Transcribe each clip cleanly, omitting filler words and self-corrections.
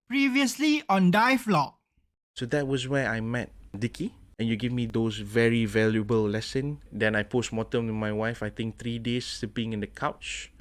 Previously on Dive Vlog. So that was where I met Dicky, and you give me those very valuable lesson. Then I post-mortem with my wife, I think 3 days sleeping in the couch.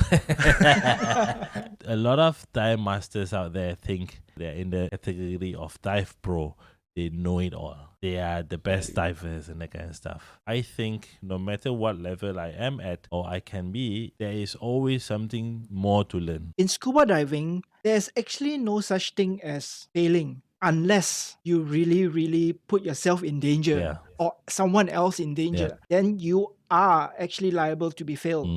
A lot of dive masters out there think they're in the category of dive pro. They know it all. They are the best divers and that kind of stuff. I think no matter what level I am at or I can be, there is always something more to learn. In scuba diving, there's actually no such thing as failing unless you really put yourself in danger Yeah. or someone else in danger. Then you are actually liable to be failed.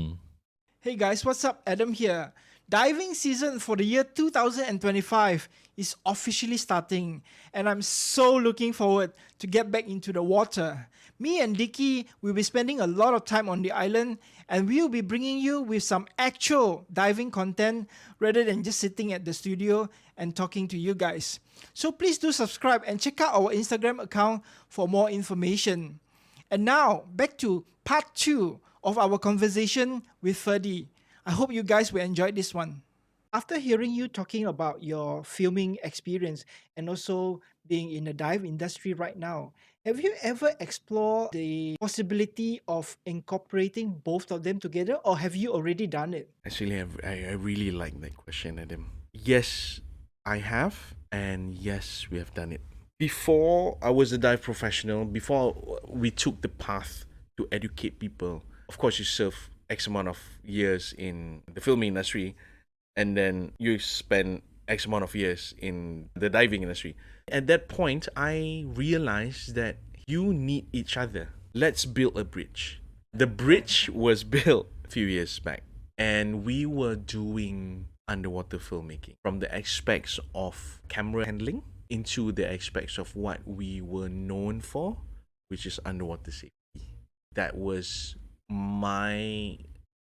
Hey guys, what's up? Adam here. Diving season for the year 2025 is officially starting, and I'm so looking forward to get back into the water. Me and Dicky will be spending a lot of time on the island, and we'll be bringing you with some actual diving content rather than just sitting at the studio and talking to you guys. So please do subscribe and check out our Instagram account for more information. And now, back to part 2 of our conversation with Ferdy. I hope you guys will enjoy this one. After hearing you talking about your filming experience and also being in the dive industry right now, have you ever explored the possibility of incorporating both of them together, or have you already done it? Actually, I really like that question, Adam. Yes, I have, and yes, we have done it. Before I was a dive professional, before we took the path to educate people, of course, you serve X amount of years in the filming industry, and then you spend X amount of years in the diving industry. At that point, I realized that you need each other. Let's build a bridge. The bridge was built a few years back, and we were doing underwater filmmaking from the aspects of camera handling into the aspects of what we were known for, which is underwater safety. That was my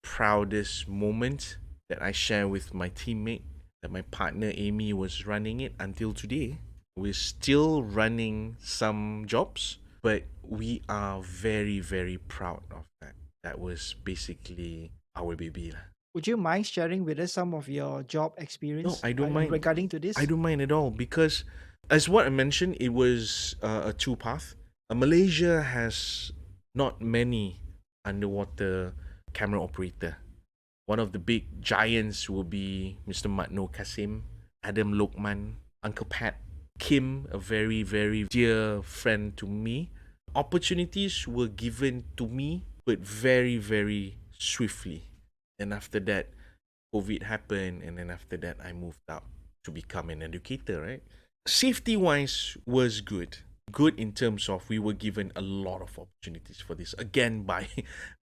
proudest moment that I share with my teammate, that my partner Amy was running it until today. We're still running some jobs, but we are very proud of that. That was basically our baby. Would you mind sharing with us some of your job experience? No, I don't mind. Regarding to this? I don't mind at all, because as what I mentioned, it was a two-path. Malaysia has not many underwater camera operator. One of the big giants will be Mr. Matno Kasim, Adam Lokman, Uncle Pat, Kim, a very dear friend to me. Opportunities were given to me, but very swiftly. And after that, COVID happened, and then after that, I moved out to become an educator, right? Safety-wise was good. Good in terms of we were given a lot of opportunities for this. Again, by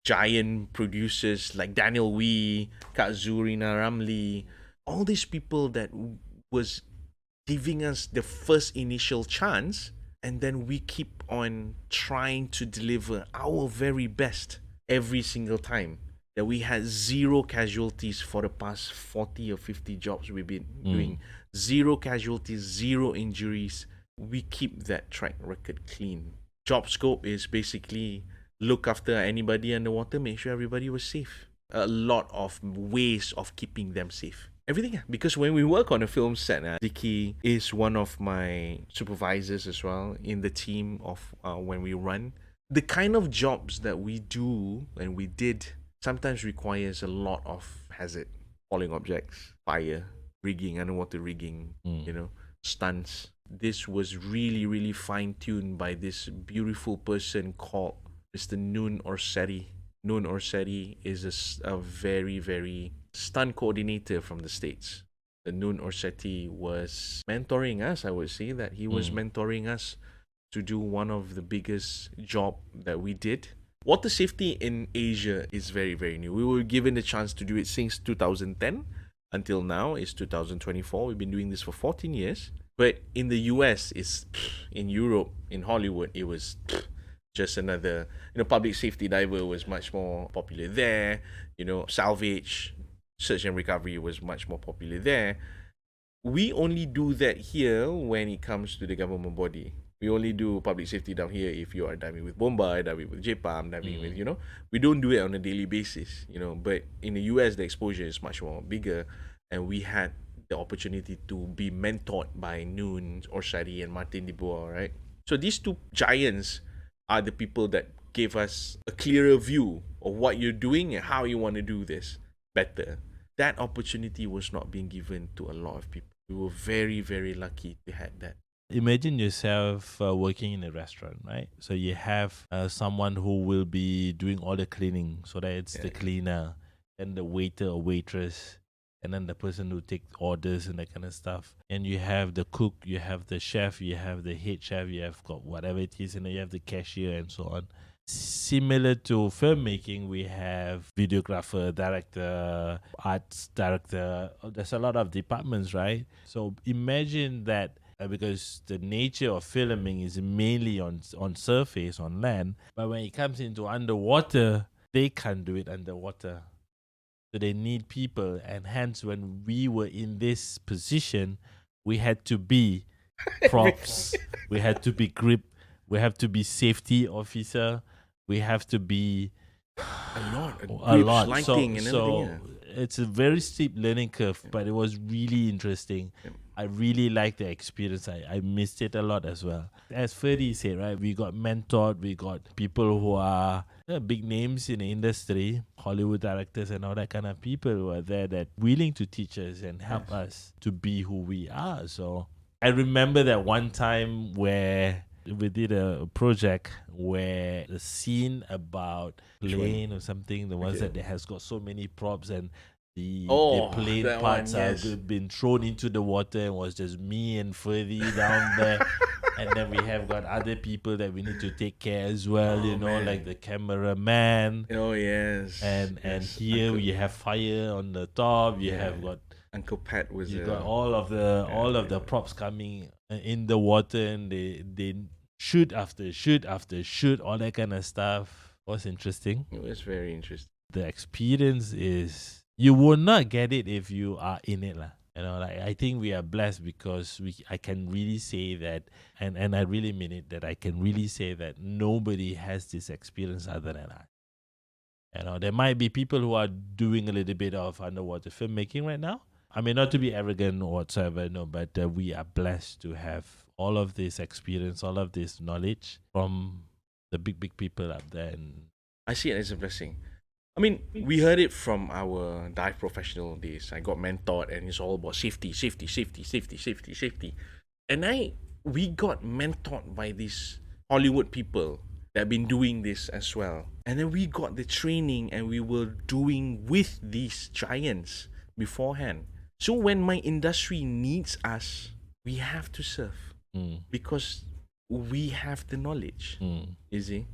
giant producers like Daniel Wee, Kak Zurina Ramli, all these people that was giving us the first initial chance, and then we keep on trying to deliver our very best every single time. That we had zero casualties for the past 40 or 50 jobs we've been doing. Zero casualties, zero injuries. We keep that track record clean. Job scope is basically look after anybody underwater, make sure everybody was safe. A lot of ways of keeping them safe. Everything, because when we work on a film set, Dicky is one of my supervisors as well in the team of when we run. The kind of jobs that we do and we did sometimes requires a lot of hazard, falling objects, fire, rigging, underwater rigging, stunts. This was really fine-tuned by this beautiful person called Mr. Noon Orsetti. Noon Orsetti is a very stunt coordinator from the States. The Noon Orsetti was mentoring us, I would say that he was mentoring us to do one of the biggest job that we did. Water safety in Asia is very new. We were given the chance to do it since 2010 until now. It's 2024. We've been doing this for 14 years. But in the US, in Europe, in Hollywood, it was just another, public safety diver was much more popular there. Salvage, search and recovery was much more popular there. We only do that here when it comes to the government body. We only do public safety down here if you are diving with Bombay, diving with JPAM, diving with, we don't do it on a daily basis, but in the US, the exposure is much more bigger, and we had the opportunity to be mentored by Noon or Shadi and Martin DeBoer, right? So these two giants are the people that gave us a clearer view of what you're doing and how you want to do this better. That opportunity was not being given to a lot of people. We were very, very lucky to have that. Imagine yourself working in a restaurant, right? So you have someone who will be doing all the cleaning, so that it's the cleaner, and the waiter or waitress, and then the person who takes orders and that kind of stuff. And you have the cook, you have the chef, you have the head chef, you have got whatever it is, and then you have the cashier and so on. Similar to filmmaking, we have videographer, director, arts director. There's a lot of departments, right? So imagine that. Because the nature of filming is mainly on surface, on land, but when it comes into underwater, they can't do it underwater. So they need people, and hence when we were in this position, we had to be props, we had to be grip, we have to be safety officer, we have to be a lot, lighting and everything. It's a very steep learning curve, but it was really interesting. I really liked the experience. I missed it a lot as well. As Ferdy said, right, we got mentored, we got people who are big names in the industry, Hollywood directors and all that kind of people who are there that willing to teach us and help us to be who we are. So I remember that one time where we did a project where the scene about plane or something, the ones that has got so many props and the plane parts have been thrown into the water, and was just me and Ferdy down there. And then we have got other people that we need to take care as well, like the cameraman. Oh, yes. And here we have fire on the top. You have got Uncle Pat was you got all of the props coming in the water, and they shoot after shoot after shoot, all that kind of stuff. It was interesting. It was very interesting. The experience is, you will not get it if you are in it, lah. I think we are blessed because I can really say that, and I really mean it, that I can really say that nobody has this experience other than us. There might be people who are doing a little bit of underwater filmmaking right now. I mean, not to be arrogant or whatsoever, no, but we are blessed to have all of this experience, all of this knowledge from the big people up there. And I see it as a blessing. I mean, we heard it from our dive professional days. I got mentored, and it's all about safety. And we got mentored by these Hollywood people that have been doing this as well. And then we got the training, and we were doing with these giants beforehand. So when my industry needs us, we have to serve because we have the knowledge. You see?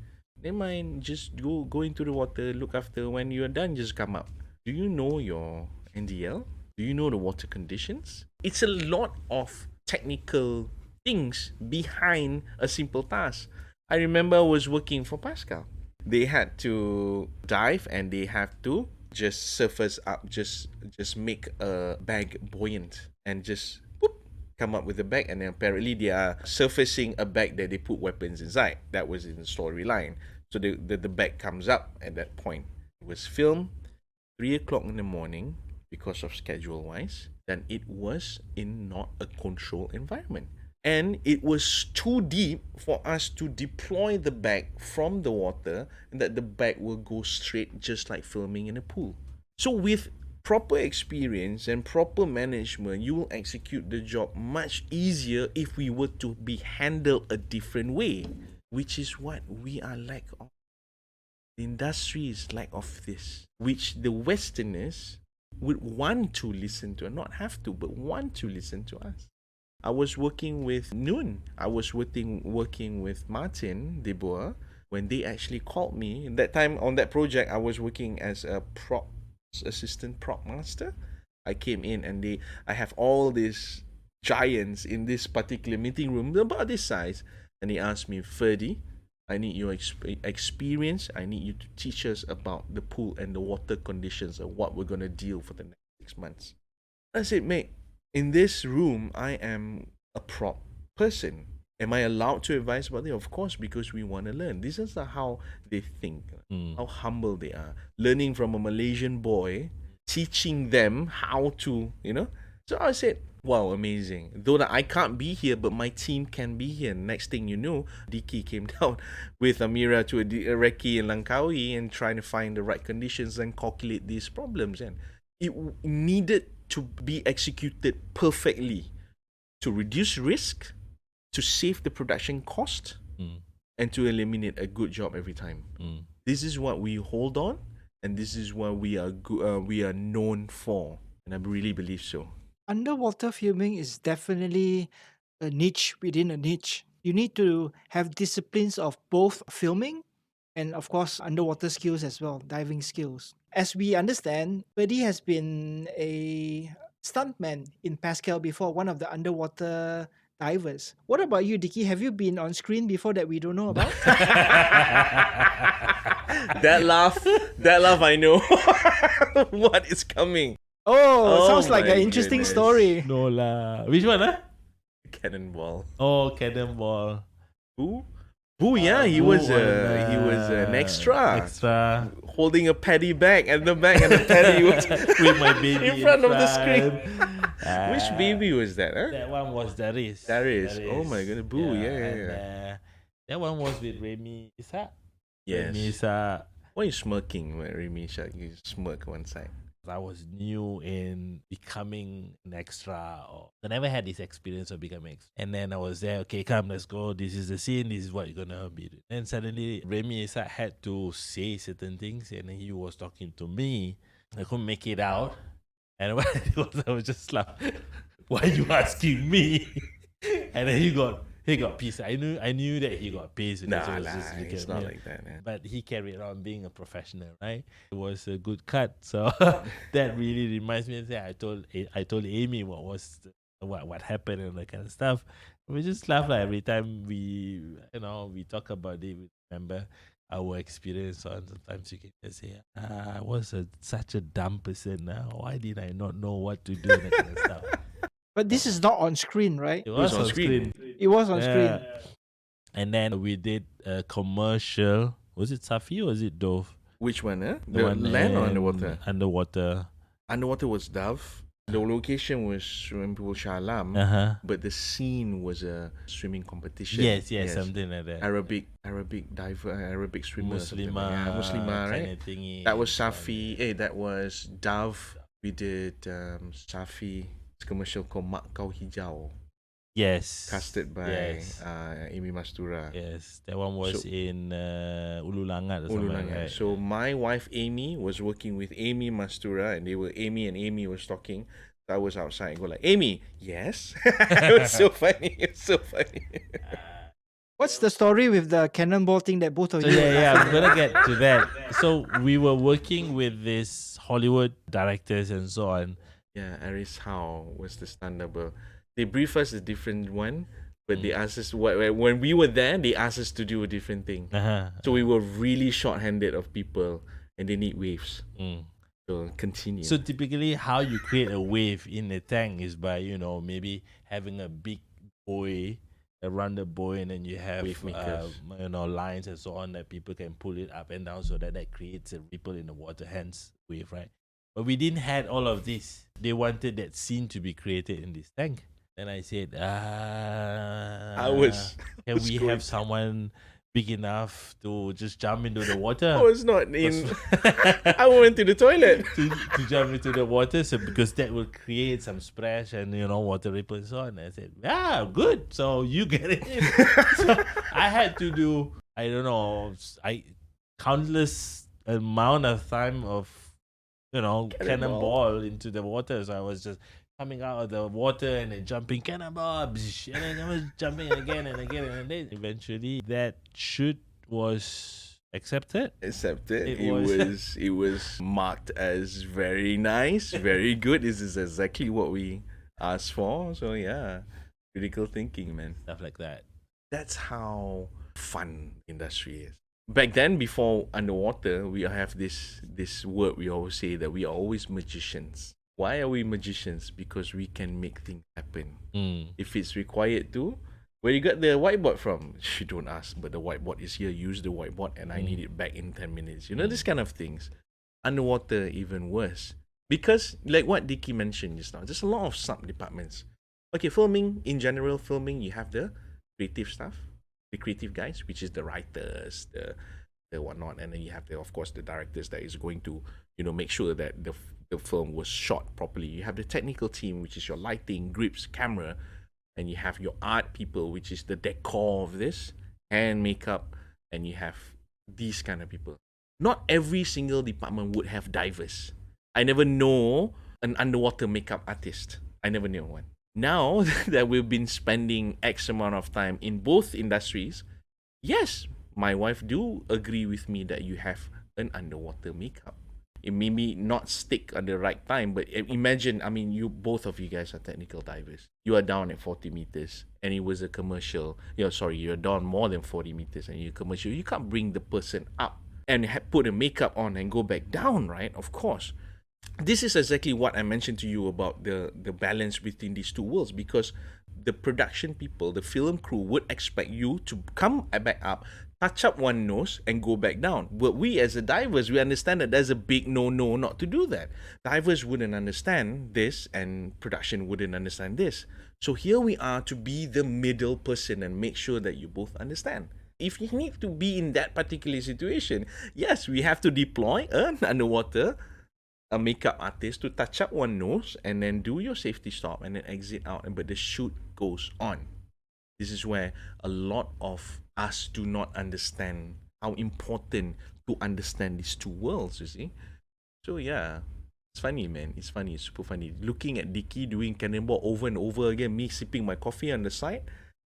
Never mind, just go into the water, look after. When you're done, just come up. Do you know your NDL? Do you know the water conditions? It's a lot of technical things behind a simple task. I remember I was working for Pascal. They had to dive, and they have to just surface up, just make a bag buoyant, and just come up with a bag. And then apparently they are surfacing a bag that they put weapons inside. That was in the storyline. So the bag comes up at that point. It was filmed 3 o'clock in the morning because of schedule wise. Then it was in not a controlled environment. And it was too deep for us to deploy the bag from the water, and that the bag will go straight, just like filming in a pool. So with proper experience and proper management, you will execute the job much easier if we were to be handled a different way, which is what we are lack of. The industry is lack of this, which the Westerners would want to listen to, and not have to, but want to listen to us. I was working with Noon. I was working with Martin DeBoer when they actually called me. At that time on that project, I was working as a assistant prop master. I came in, and I have all these giants in this particular meeting room about this size, and they asked me, Ferdy, I need your experience. I need you to teach us about the pool and the water conditions and what we're gonna deal for the next 6 months. I said, mate, in this room, I am a prop person. Am I allowed to advise about it? Of course, because we want to learn. This is how they think, how humble they are. Learning from a Malaysian boy, teaching them how to, So I said, wow, amazing. Though that I can't be here, but my team can be here. Next thing you know, Diki came down with Amira to a recce in Langkawi and trying to find the right conditions and calculate these problems. And it needed to be executed perfectly to reduce risk, to save the production cost, and to eliminate a good job every time. This is what we hold on, and this is what we are known for. And I really believe so. Underwater filming is definitely a niche within a niche. You need to have disciplines of both filming and, of course, underwater skills as well, diving skills. As we understand, Ferdy has been a stuntman in Pascal before, one of the underwater divers. What about you, Dicky? Have you been on screen before that we don't know about? That laugh, I know what is coming. Oh, sounds like my an interesting goodness. story. No lah. Which one, huh? Cannonball. Oh, Cannonball. Who? Boo, yeah, he Boo was an extra. Extra. Holding a paddy bag at the back, and the paddy was With my baby in front of the front. screen. Which baby was that? Huh? That one was Darius. Darius. Oh my goodness. Boo, yeah. That one was with Remy Isak. Yes. Remy Isak. Why are you smirking, Remy Shak? You smirk one side. I was new in becoming an extra, or I never had this experience of becoming extra. And then I was there, okay, come, let's go. This is the scene, this is what you're gonna be doing. And suddenly Remy Isak had to say certain things, and he was talking to me. I couldn't make it out. And what it was, I was just like, why are you asking me? And then he got pissed. I knew that he got pissed. Nah, it's not like that, man. But he carried on being a professional, right? It was a good cut. So that really reminds me of that. I told Amy what happened and that kind of stuff. We just laugh like every time we talk about it. We remember our experience on. Sometimes you can just say, I was such a dumb person. Why did I not know what to do and that kind of stuff? But this is not on screen, right? It was on screen. It was on screen. And then we did a commercial. Was it Safi or was it Dove? Which one, huh? The The one land or in underwater? Underwater. Underwater was Dove. The location was swimming pool Shah Alam, but the scene was a swimming competition. Yes, something like that. Arabic diver, Arabic swimmer. Muslimah, Muslimah, right? kind of thingy. That was Safi. That was Dove. We did Safi commercial called Mak Kau Hijau. Yes. Casted by Amy Mastura. Yes, that one was in Ulu Langat or something, right? So my wife Amy was working with Amy Mastura, and Amy and Amy was talking. So I was outside and go like, Amy, yes. It was so funny. It's so funny. What's the story with the cannonball thing that both of So you? I'm gonna get to that. So we were working with these Hollywood directors and so on. Yeah, Aris Howe was the stunt double. They briefed us a different one, but they asked us when we were there. They asked us to do a different thing. So we were really short-handed of people, and they need waves. So continue. So typically, how you create a wave in a tank is by maybe having a big buoy around the buoy, and then you have Wave makers. lines and so on that people can pull it up and down, so that creates a ripple in the water, hence wave, right? But we didn't have all of this. They wanted that scene to be created in this tank. And I said, can we have someone big enough to just jump into the water? I was not in. I went to the toilet. to jump into the water, so because that will create some splash and water ripple and so on. I said, good. So you get it. So I had to do countless amount of time of cannonball into the water. So I was just coming out of the water and then jumping cannonball, and then I was jumping again and again, and then eventually that shoot was accepted. It was marked as very nice, very good. This is exactly what we asked for. So yeah, critical thinking, man. Stuff like that. That's how fun industry is. Back then, before underwater, we have this word we always say that we are always magicians. Why are we magicians? Because we can make things happen. If it's required to. Where you got the whiteboard from? You don't ask, but the whiteboard is here. Use the whiteboard, and I need it back in 10 minutes. This kind of things. Underwater, even worse. Because, like what Dicky mentioned just now, there's a lot of sub-departments. Okay, filming, in general, filming, you have the creative stuff, the creative guys, which is the writers, the whatnot, and then you have, of course, the directors that is going to, make sure that the film was shot properly. You have the technical team, which is your lighting, grips, camera, and you have your art people, which is the decor of this, and makeup, and you have these kind of people. Not every single department would have divers. I never know an underwater makeup artist. I never knew one. Now that we've been spending X amount of time in both industries, yes, my wife do agree with me that you have an underwater makeup. It may be not stick at the right time, but imagine, both of you guys are technical divers. You are down at 40 meters and it was a commercial. You're down more than 40 meters and you're commercial. You can't bring the person up and put a makeup on and go back down, right? Of course. This is exactly what I mentioned to you about the balance between these two worlds, because the production people, the film crew would expect you to come back up, touch up one nose and go back down. But we as the divers, we understand that there's a big no not to do that. Divers wouldn't understand this and production wouldn't understand this. So here we are to be the middle person and make sure that you both understand. If you need to be in that particular situation, yes, we have to deploy an underwater a makeup artist to touch up one nose and then do your safety stop and then exit out, but the shoot goes on. This is where a lot of us do not understand how important to understand these two worlds, you see. So yeah, it's funny, man. It's funny. It's super funny. Looking at Dicky doing cannonball over and over again, me sipping my coffee on the side.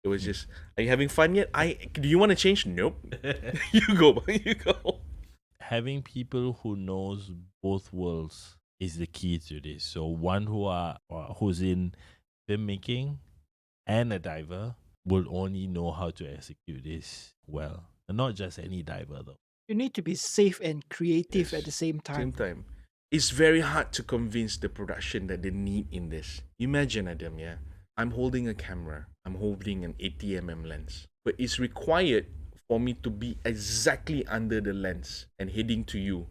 It was just, are you having fun yet? Do you want to change? Nope. You go. Having people who knows both worlds is the key to this. So one who's in filmmaking and a diver will only know how to execute this well. And not just any diver though. You need to be safe and creative at the same time. It's very hard to convince the production that they need in this. Imagine, Adam, yeah? I'm holding a camera. I'm holding an 80mm lens. But it's required for me to be exactly under the lens and heading to you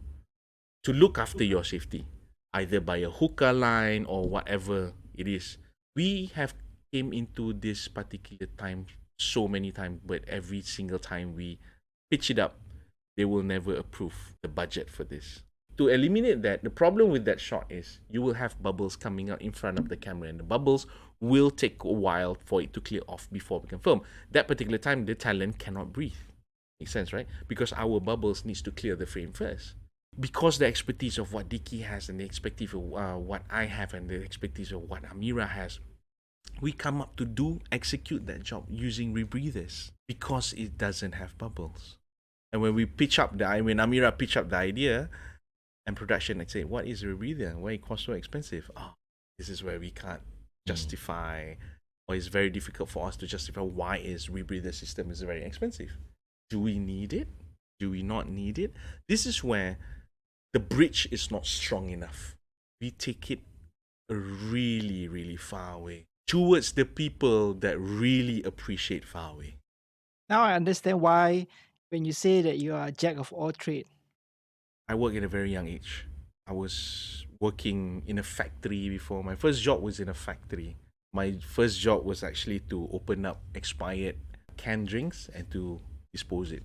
to look after your safety, either by a hookah line or whatever it is. We have came into this particular time so many times, but every single time we pitch it up, they will never approve the budget for this. To eliminate that, the problem with that shot is you will have bubbles coming out in front of the camera, and the bubbles will take a while for it to clear off before we can film. That particular time, the talent cannot breathe. Makes sense, right? Because our bubbles needs to clear the frame first. Because the expertise of what Dicky has and the expertise of what I have and the expertise of what Amira has, we come up to execute that job using rebreathers because it doesn't have bubbles. And when Amira pitched up the idea, and production, I'd say, what is a rebreather? Why it costs so expensive? This is where we can't justify, or it's very difficult for us to justify why is rebreather system is very expensive. Do we need it? Do we not need it? This is where the bridge is not strong enough. We take it really, really far away towards the people that really appreciate far away. Now I understand why when you say that you are a jack of all trades. I work at a very young age. I was working in a factory before. My first job was in a factory. My first job was actually to open up expired canned drinks and to dispose it.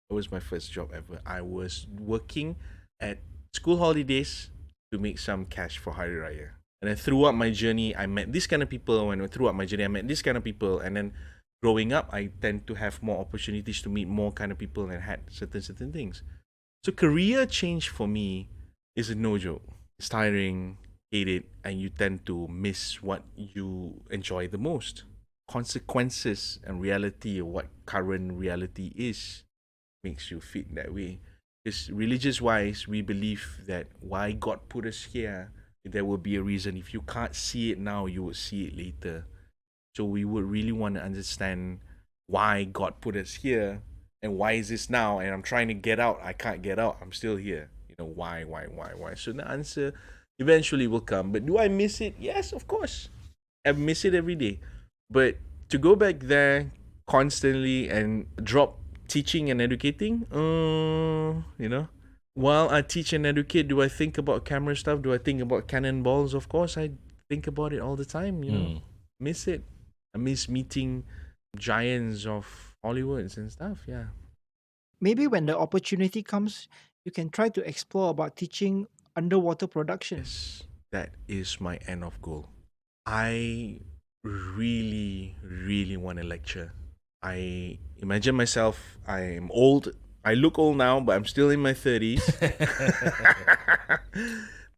That was my first job ever. I was working at school holidays to make some cash for Hari Raya. And then throughout my journey, I met this kind of people. And throughout my journey, I met this kind of people. And then growing up, I tend to have more opportunities to meet more kind of people and had certain things. So career change for me is a no joke. It's tiring, hate it, and you tend to miss what you enjoy the most. Consequences and reality of what current reality is makes you feel that way. Because religious-wise, we believe that why God put us here, there will be a reason. If you can't see it now, you will see it later. So we would really want to understand why God put us here and why is this now? And I'm trying to get out. I can't get out. I'm still here. Why? So the answer eventually will come. But do I miss it? Yes, of course. I miss it every day. But to go back there constantly and drop teaching and educating, while I teach and educate, do I think about camera stuff? Do I think about cannonballs? Of course, I think about it all the time. You know, miss it. I miss meeting giants of Hollywoods and stuff. Yeah. Maybe when the opportunity comes, you can try to explore about teaching underwater production. Yes, that is my end of goal. I really, really want to lecture. I imagine myself, I am old. I look old now, but I'm still in my 30s.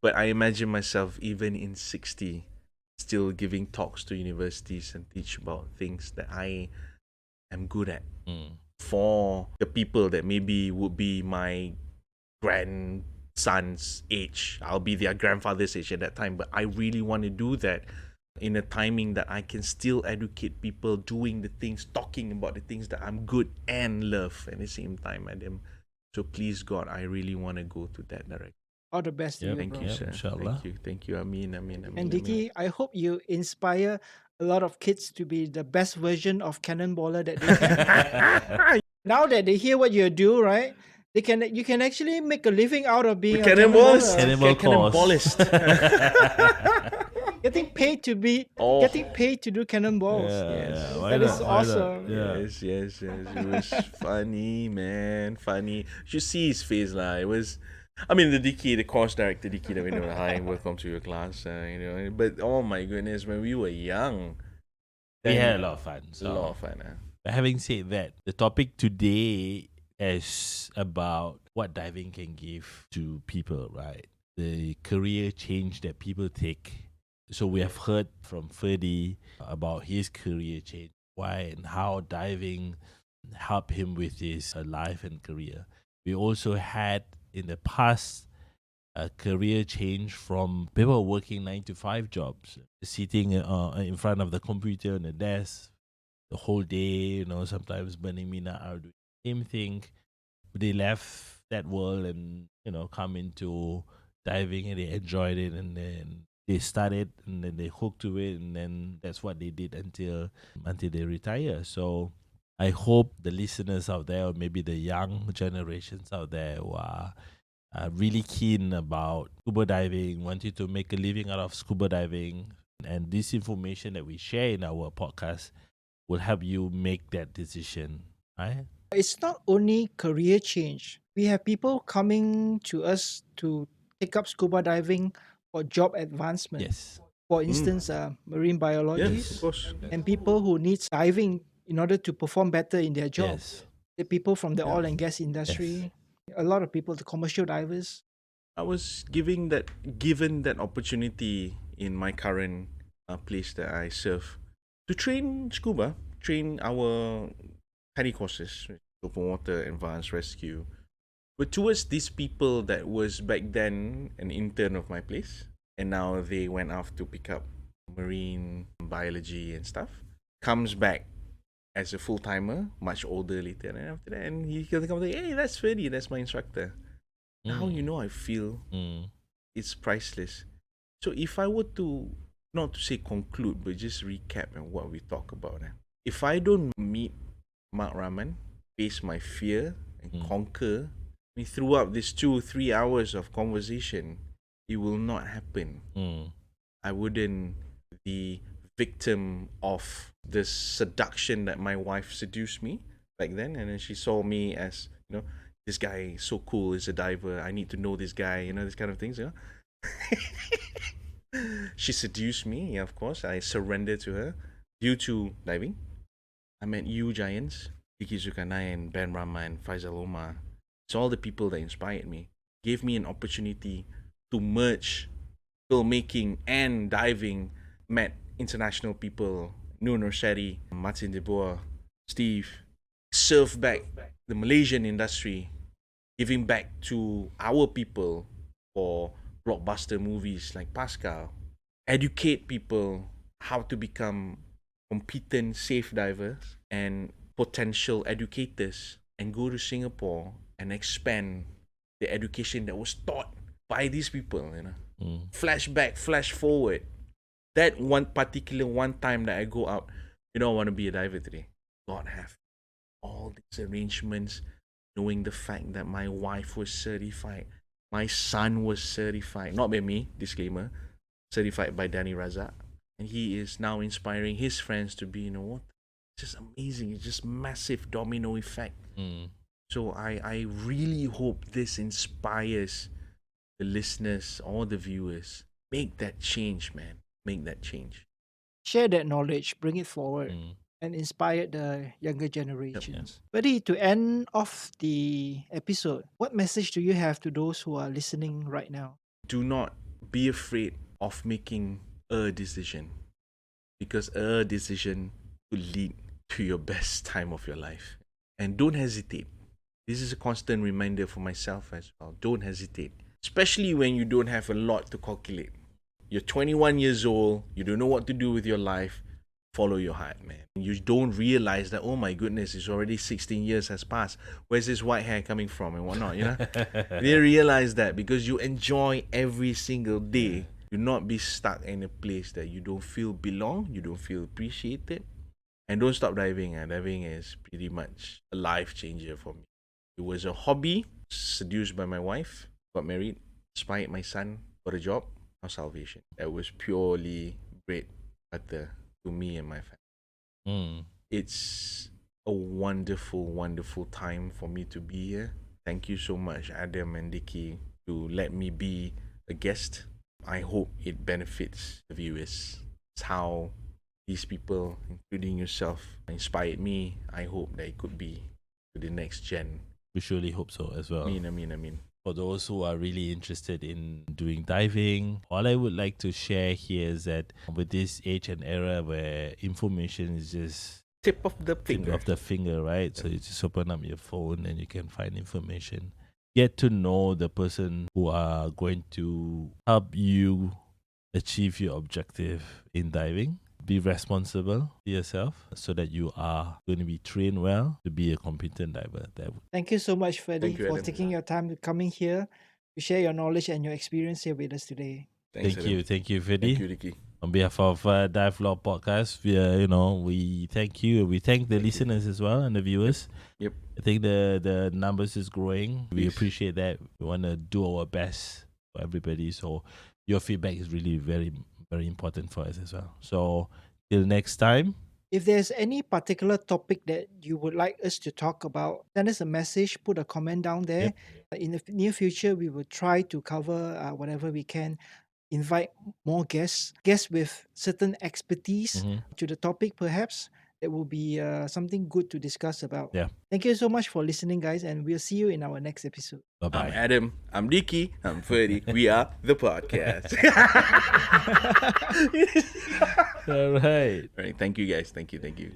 But I imagine myself even in 60 still giving talks to universities and teach about things that I am good at. For the people that maybe would be my grandson's age. I'll be their grandfather's age at that time. But I really want to do that in a timing that I can still educate people doing the things, talking about the things that I'm good and love at the same time, Adam. So please God, I really want to go to that direction. All the best to you, Thank bro. you, sir. Inshallah. Thank you. Amin. And Dicky, I hope you inspire a lot of kids to be the best version of cannonballer that they can. Now that they hear what you do, right? You can actually make a living out of being a cannonballs, cannonballer. Cannonballist. Getting paid to do cannonballs. Yes. Why That not? is Why not? awesome. Yeah. Yes. It was funny, man. Funny. You should see his face, lah. It was. I mean, the course director, Dicky, that we know, hi, welcome to your class. But oh my goodness, when we were young, We had a lot of fun. a So. lot of fun. But having said that, the topic today is about what diving can give to people, right? The career change that people take. So we have heard from Ferdy about his career change, why and how diving helped him with his life and career. We also had in the past a career change from people working 9-to-5 jobs, sitting in front of the computer on the desk the whole day, sometimes burning midnight out doing the same thing. They left that world and, come into diving and they enjoyed it and then they started and then they hooked to it and then that's what they did until they retire. So I hope the listeners out there or maybe the young generations out there who are really keen about scuba diving, wanting to make a living out of scuba diving, and this information that we share in our podcast will help you make that decision, right? It's not only career change. We have people coming to us to take up scuba diving for job advancement. Yes. For instance, marine Yes, biologists of course. and people who need diving in order to perform better in their job. Yes. The people from the oil and gas industry, a lot of people, the commercial divers. I was given that opportunity in my current place that I serve to train scuba, train our paddy courses, open water, advanced rescue. But towards these people that was back then an intern of my place, and now they went off to pick up marine biology and stuff, comes back as a full timer, much older later, and after that, and he comes like, hey, that's Ferdy, that's my instructor. Now I feel it's priceless. So if I were to, not to say conclude, but just recap on what we talk about. If I don't meet Mark Rahman, face my fear and conquer, throughout these 2-3 hours of conversation, it will not happen. I wouldn't be victim of the seduction that my wife seduced me back then, and then she saw me as, this guy is so cool, he's a diver, I need to know this guy, this kind of things, She seduced me, of course. I surrendered to her due to diving. I met you giants, Diki Zulkarnain, Ben Rahman, Faisal Omar. It's all the people that inspired me, gave me an opportunity to merge filmmaking and diving, met international people, Noor Norsari, Martin De Boer, Steve, serve back the Malaysian industry, giving back to our people for blockbuster movies like Pascal, educate people how to become competent safe divers and potential educators, and go to Singapore and expand the education that was taught by these people, Flashback, flash forward. That one time that I go out, I want to be a diver today. God have all these arrangements, knowing the fact that my wife was certified, my son was certified, not by me, disclaimer, certified by Danny Razak. And he is now inspiring his friends to be, what? It's just amazing. It's just massive domino effect. So I really hope this inspires the listeners or the viewers. Make that change, man. Make that change. Share that knowledge, bring it forward, and inspire the younger generations. Ferdy, to end off the episode, what message do you have to those who are listening right now? Do not be afraid of making a decision, because a decision will lead to your best time of your life. And don't hesitate. This is a constant reminder for myself as well. Don't hesitate, especially when you don't have a lot to calculate. You're 21 years old, you don't know what to do with your life. Follow your heart, man. You don't realize that, oh my goodness, it's already 16 years has passed. Where's this white hair coming from and whatnot, You didn't realize that because you enjoy every single day. Do not be stuck in a place that you don't feel belong, you don't feel appreciated. And don't stop diving. Diving is pretty much a life changer for me. It was a hobby, seduced by my wife, got married, inspired my son, got a job, now salvation. That was purely bread butter to me and my family. It's a wonderful, wonderful time for me to be here. Thank you so much, Adam and Dicky, to let me be a guest. I hope it benefits the viewers. It's how these people, including yourself, inspired me. I hope that it could be to the next gen. We surely hope so as well. I mean. For those who are really interested in doing diving, all I would like to share here is that with this age and era where information is just tip of the finger, right? So you just open up your phone and you can find information. Get to know the person who are going to help you achieve your objective in diving. Be responsible to yourself so that you are going to be trained well to be a competent diver. Thank you so much, Ferdy, for Adam. taking your time to coming here to share your knowledge and your experience here with us today. Thank you, Ferdy. Thank you, Ricky. On behalf of Dive Vlog Podcast, we thank you. We thank the listeners as well and the viewers. Yep. I think the numbers is growing. We appreciate that. We want to do our best for everybody. So your feedback is really very, very important for us as well. So till next time. If there's any particular topic that you would like us to talk about, send us a message, put a comment down there. In the near future, we will try to cover whatever we can. Invite more guests with certain expertise to the topic, perhaps. That will be something good to discuss about. Yeah. Thank you so much for listening, guys, and we'll see you in our next episode. Bye-bye. I'm Adam. I'm Dicky. I'm Ferdy. We are the podcast. All right. All right. Thank you, guys. Thank you.